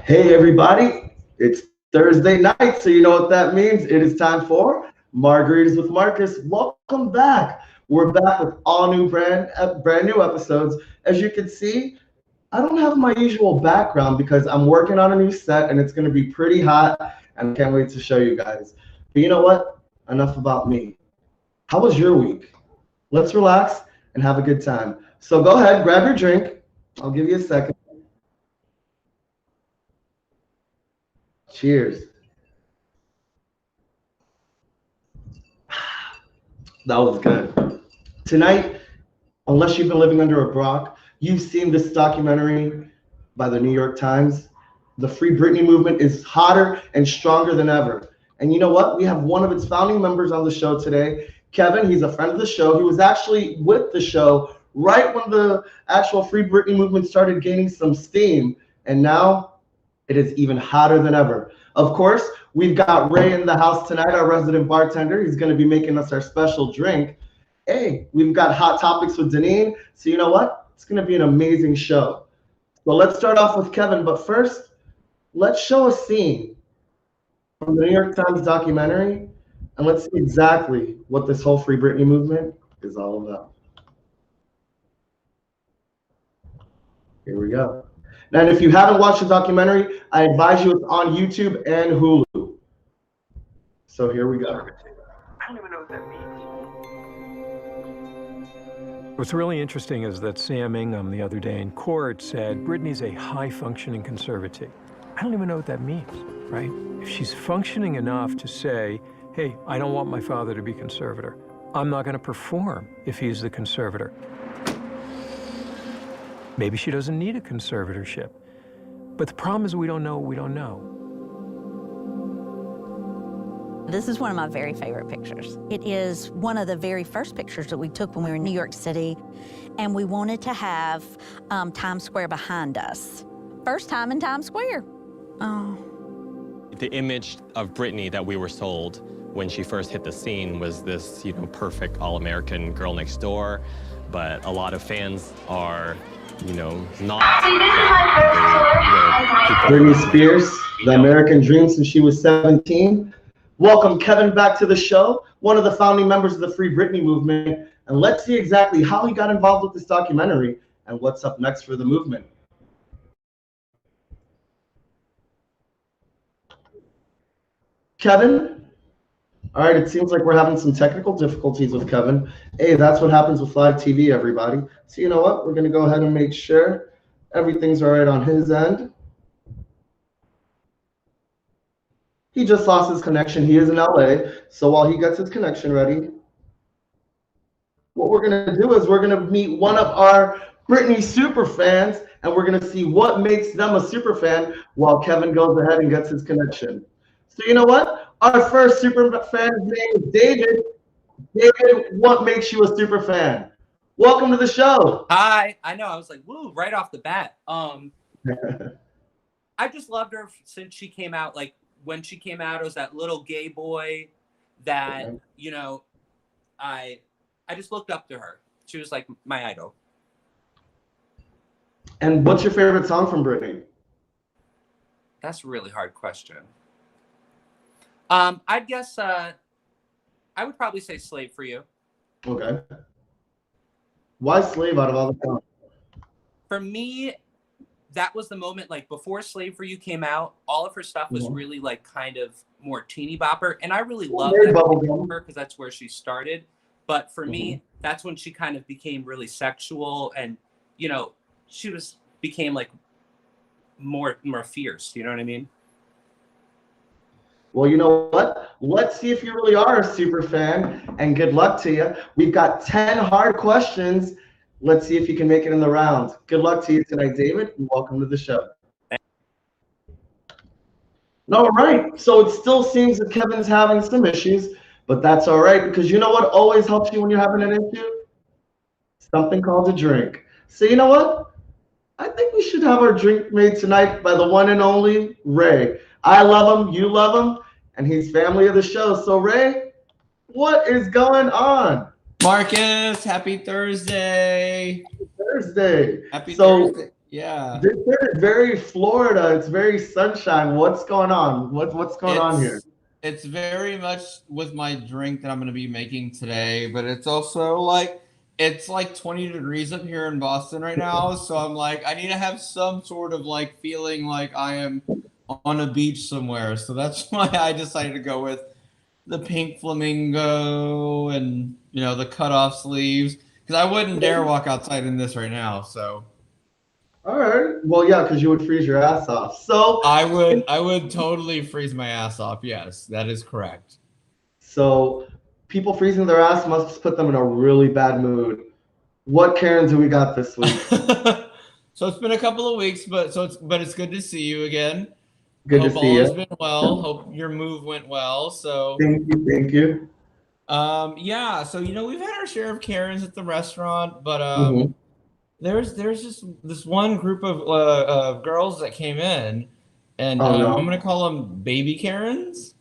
Hey everybody, it's Thursday night, so you know what that means. It is time for Margaritas with Marcus. Welcome back. We're back with all new brand new episodes. As you can see, I don't have my usual background because I'm working on a new set and it's going to be pretty hot and I can't wait to show you guys. But you know what? Enough about me. How was your week? Let's relax and have a good time. So go ahead, grab your drink. I'll give you a second. Cheers. That was good. Tonight, unless you've been living under a rock, you've seen this documentary by the New York Times. The Free Britney movement is hotter and stronger than ever. And you know what? We have one of its founding members on the show today, Kevin. He's a friend of the show. He was actually with the show right when the actual Free Britney movement started gaining some steam. And now it is even hotter than ever. Of course, we've got Ray in the house tonight, our resident bartender. He's going to be making us our special drink. Hey, we've got Hot Topics with Deneen. So you know what? It's going to be an amazing show. Well, let's start off with Kevin. But first, let's show a scene from the New York Times documentary. And let's see exactly what this whole Free Britney movement is all about. Here we go. And if you haven't watched the documentary, I advise you it's on YouTube and Hulu. So here we go. I don't even know what that means. What's really interesting is that Sam Ingham the other day in court said Britney's a high-functioning conservative. I don't even know what that means, right? If she's functioning enough to say, hey, I don't want my father to be conservator, I'm not going to perform if he's the conservator. Maybe she doesn't need a conservatorship. But the problem is we don't know what we don't know. This is one of my very favorite pictures. It is one of the very first pictures that we took when we were in New York City, and we wanted to have Times Square behind us. First time in Times Square. Oh. The image of Britney that we were sold when she first hit the scene was this, perfect all-American girl next door, but a lot of fans are not. Britney Spears, the American Dream since she was 17. Welcome Kevin back to the show, one of the founding members of the Free Britney movement. And let's see exactly how he got involved with this documentary and what's up next for the movement. Kevin? All right, it seems like we're having some technical difficulties with Kevin. Hey, that's what happens with live TV, everybody. So you know what? We're going to go ahead and make sure everything's all right on his end. He just lost his connection. He is in LA. So while he gets his connection ready, what we're going to do is we're going to meet one of our Britney super fans, and we're going to see what makes them a super fan while Kevin goes ahead and gets his connection. So you know what? Our first super fan's name is David. David, what makes you a super fan? Welcome to the show. Hi. I know. I was like, woo, right off the bat. I just loved her since she came out. Like, when she came out, it was that little gay boy that, I just looked up to her. She was like my idol. And what's your favorite song from Britney? That's a really hard question. I'd guess I would probably say Slave for You. Okay. Why Slave out of all the songs? For me, that was the moment, like, before Slave for You came out, all of her stuff was really, like, kind of more teeny bopper. And I really love that because that's where she started. But for me, that's when she kind of became really sexual and, she became, like, more fierce. You know what I mean? Well, you know what? Let's see if you really are a super fan, and good luck to you. We've got 10 hard questions. Let's see if you can make it in the round. Good luck to you tonight, David, and welcome to the show. All right, so it still seems that Kevin's having some issues, but that's all right, because you know what always helps you when you're having an issue? Something called a drink. So you know what? I think we should have our drink made tonight by the one and only Ray. I love him, you love him, and he's family of the show. So Ray, what is going on? Marcus, happy Thursday. Thursday. Happy So Thursday. Yeah. This is very Florida. It's very sunshine. What's going on? What's going on here? It's very much with my drink that I'm going to be making today, but it's also like it's like 20 degrees up here in Boston right now, so I'm like I need to have some sort of like feeling like I am on a beach somewhere. So that's why I decided to go with the pink flamingo and the cut off sleeves because I wouldn't dare walk outside in this right now. So. All right. Well, yeah, because you would freeze your ass off. So I would totally freeze my ass off. Yes, that is correct. So people freezing their ass must put them in a really bad mood. What Karens do we got this week? So it's been a couple of weeks, but it's good to see you again. Good to Hope see all you. has been well. Hope your move went well. So Thank you. Yeah. So we've had our share of Karens at the restaurant, but there's just this one group of girls that came in, and Oh, no. I'm gonna call them baby Karens.